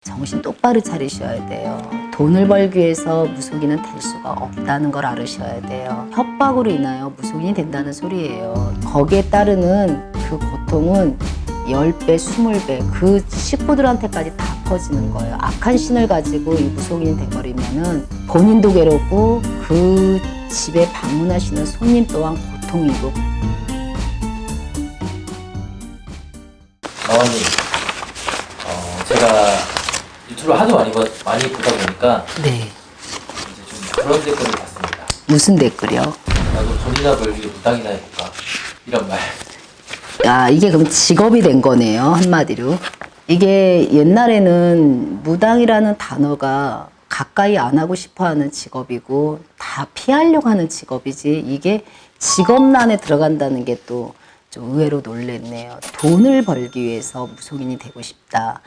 정신 똑바로 차리셔야 돼요. 돈을 벌기 위해서 무속인은 될 수가 없다는 걸 알으셔야 돼요. 협박으로 인하여 무속인이 된다는 소리예요. 거기에 따르는 그 고통은 10배, 20배 그 식구들한테까지 다 퍼지는 거예요. 악한 신을 가지고 이 무속인이 돼버리면은 본인도 괴롭고 그 집에 방문하시는 손님 또한 고통이고. 나원님, 제가 유튜브를 하도 많이 보다 보니까 네. 이제 좀 그런 댓글을 봤습니다. 무슨 댓글이요? 나도 돈이나 벌기 무당이나 해볼까? 이런 말. 야, 이게 그럼 직업이 된 거네요, 한마디로. 이게 옛날에는 무당이라는 단어가 가까이 안 하고 싶어 하는 직업이고 다 피하려고 하는 직업이지, 이게 직업란에 들어간다는 게 또 좀 의외로 놀랬네요. 돈을 벌기 위해서 무속인이 되고 싶다.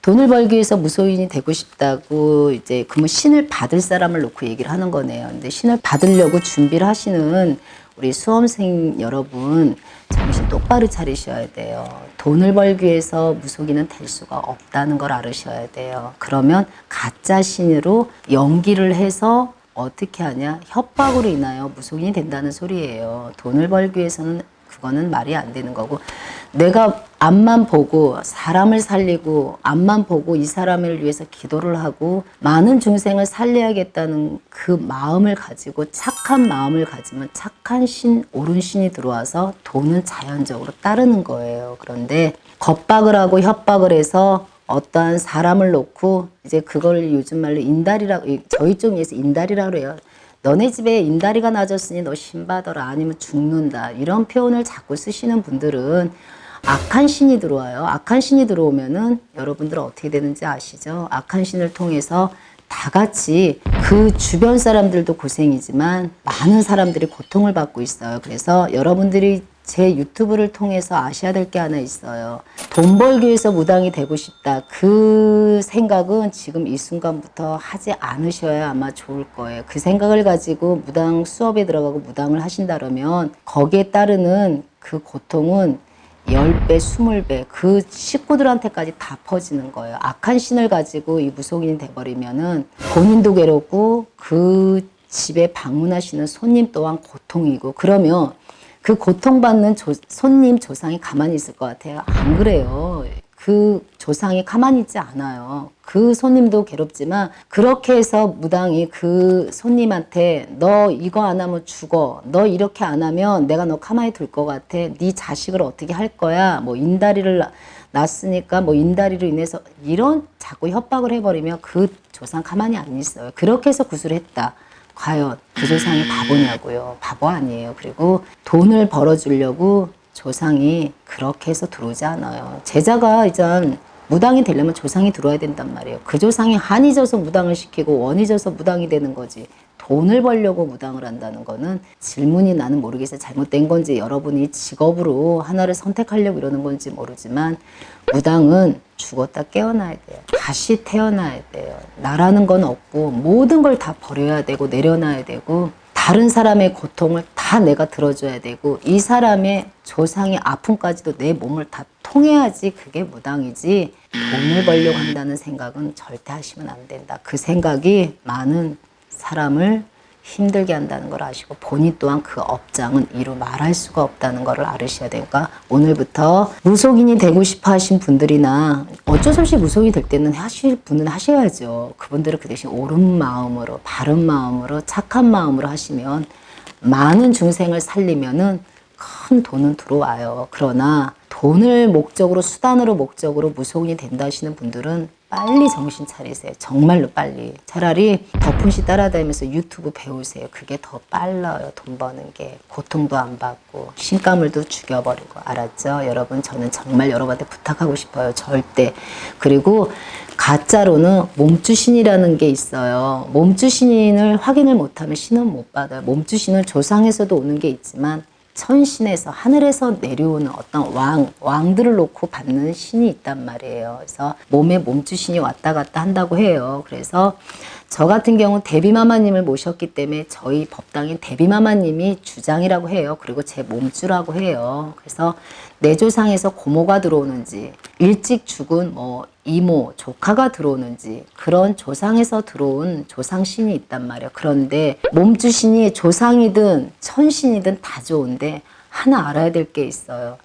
돈을 벌기 위해서 무속인이 되고 싶다고 이제 그러면 신을 받을 사람을 놓고 얘기를 하는 거네요. 근데 신을 받으려고 준비를 하시는 우리 수험생 여러분, 정신 똑바로 차리셔야 돼요. 돈을 벌기 위해서 무속인은 될 수가 없다는 걸 알으셔야 돼요. 그러면 가짜 신으로 연기를 해서 어떻게 하냐? 협박으로 인하여 무속인이 된다는 소리예요. 돈을 벌기 위해서는 그거는 말이 안 되는 거고, 내가 앞만 보고 사람을 살리고 앞만 보고 이 사람을 위해서 기도를 하고 많은 중생을 살려야겠다는 그 마음을 가지고 착한 마음을 가지면 착한 신, 옳은 신이 들어와서 돈은 자연적으로 따르는 거예요. 그런데 겁박을 하고 협박을 해서 어떠한 사람을 놓고 이제 그걸 요즘 말로 인달이라고, 저희 쪽에서 인달이라고 해요. 너네 집에 인다리가 낮았으니 너 신받아라, 아니면 죽는다, 이런 표현을 자꾸 쓰시는 분들은 악한 신이 들어와요. 악한 신이 들어오면은 여러분들 어떻게 되는지 아시죠? 악한 신을 통해서 다 같이 그 주변 사람들도 고생이지만 많은 사람들이 고통을 받고 있어요. 그래서 여러분들이 제 유튜브를 통해서 아셔야 될 게 하나 있어요. 돈 벌기 위해서 무당이 되고 싶다. 그 생각은 지금 이 순간부터 하지 않으셔야 아마 좋을 거예요. 그 생각을 가지고 무당 수업에 들어가고 무당을 하신다면 거기에 따르는 그 고통은 10배, 20배 그 식구들한테까지 다 퍼지는 거예요. 악한 신을 가지고 이 무속인이 돼버리면은 본인도 괴롭고 그 집에 방문하시는 손님 또한 고통이고, 그러면 그 고통받는 손님 조상이 가만히 있을 것 같아요? 안 그래요. 그 조상이 가만히 있지 않아요. 그 손님도 괴롭지만 그렇게 해서 무당이 그 손님한테 너 이거 안 하면 죽어, 너 이렇게 안 하면 내가 너 가만히 둘 것 같아, 네 자식을 어떻게 할 거야, 뭐 인다리를 낳았으니까 뭐 인다리로 인해서 이런 자꾸 협박을 해버리면 그 조상 가만히 안 있어요. 그렇게 해서 구술을 했다. 과연 그 조상이 바보냐고요? 바보 아니에요. 그리고 돈을 벌어주려고 조상이 그렇게 해서 들어오지 않아요. 제자가 이제 무당이 되려면 조상이 들어와야 된단 말이에요. 그 조상이 한이 져서 무당을 시키고 원이 져서 무당이 되는 거지, 돈을 벌려고 무당을 한다는 거는 질문이, 나는 모르겠어요. 잘못된 건지 여러분이 직업으로 하나를 선택하려고 이러는 건지 모르지만 무당은 죽었다 깨어나야 돼요. 다시 태어나야 돼요. 나라는 건 없고 모든 걸 다 버려야 되고 내려놔야 되고 다른 사람의 고통을 다 내가 들어줘야 되고 이 사람의 조상의 아픔까지도 내 몸을 다 통해야지 그게 무당이지, 돈을 벌려고 한다는 생각은 절대 하시면 안 된다. 그 생각이 많은 사람을 힘들게 한다는 걸 아시고 본인 또한 그 업장은 이루 말할 수가 없다는 걸 알으셔야 되니까 오늘부터 무속인이 되고 싶어 하신 분들이나 어쩔 수 없이 무속인이 될 때는 하실 분은 하셔야죠. 그분들은 그 대신 옳은 마음으로, 바른 마음으로, 착한 마음으로 하시면 많은 중생을 살리면은 큰 돈은 들어와요. 그러나 돈을 목적으로, 수단으로 목적으로 무속인이 된다 하시는 분들은 빨리 정신 차리세요. 정말로 빨리. 차라리 덕분씨 따라다니면서 유튜브 배우세요. 그게 더 빨라요. 돈 버는 게. 고통도 안 받고 신가물도 죽여버리고. 알았죠? 여러분, 저는 정말 여러분한테 부탁하고 싶어요. 절대. 그리고 가짜로는 몸주신이라는 게 있어요. 몸주신을 확인을 못하면 신은 못 받아요. 몸주신은 조상에서도 오는 게 있지만 천신에서, 하늘에서 내려오는 어떤 왕들을 놓고 받는 신이 있단 말이에요. 그래서 몸에 몸주신이 왔다 갔다 한다고 해요. 그래서 저 같은 경우 대비마마님을 모셨기 때문에 저희 법당인 대비마마님이 주장이라고 해요. 그리고 제 몸주라고 해요. 그래서 내 조상에서 고모가 들어오는지 일찍 죽은 뭐 이모, 조카가 들어오는지 그런 조상에서 들어온 조상신이 있단 말이에요. 그런데 몸주신이 조상이든 천신이든 다 좋은데 하나 알아야 될 게 있어요.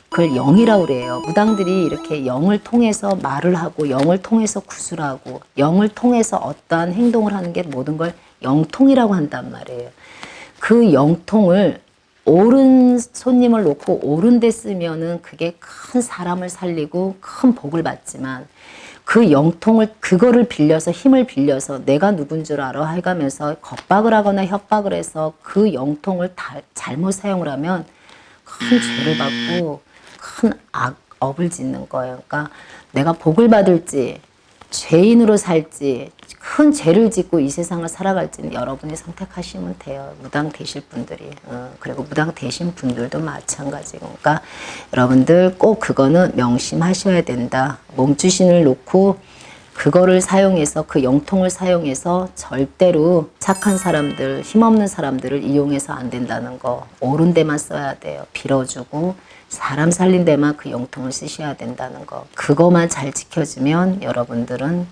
그걸 영이라고 그래요. 무당들이 이렇게 영을 통해서 말을 하고 영을 통해서 구술하고 영을 통해서 어떠한 행동을 하는 게 모든 걸 영통이라고 한단 말이에요. 그 영통을 옳은 손님을 놓고 옳은 데 쓰면은 그게 큰 사람을 살리고 큰 복을 받지만 그 영통을 그거를 빌려서 힘을 빌려서 내가 누군 줄 알아 해가면서 겁박을 하거나 협박을 해서 그 영통을 잘못 사용을 하면 큰 죄를 받고 큰 업을 짓는 거예요. 그러니까 내가 복을 받을지 죄인으로 살지 큰 죄를 짓고 이 세상을 살아갈지는 여러분이 선택하시면 돼요. 무당 되실 분들이. 그리고 무당 되신 분들도 마찬가지고. 그러니까 여러분들 꼭 그거는 명심하셔야 된다. 몸주신을 놓고 그거를 사용해서 그 영통을 사용해서 절대로 착한 사람들, 힘없는 사람들을 이용해서 안 된다는 거. 옳은 데만 써야 돼요. 빌어주고 사람 살린 데만 그 영통을 쓰셔야 된다는 거. 그거만 잘 지켜주면 여러분들은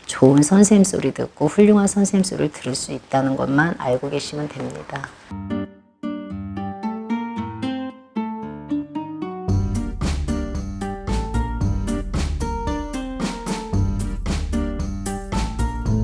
좋은 선생님 소리 듣고 훌륭한 선생님 소리를 들을 수 있다는 것만 알고 계시면 됩니다.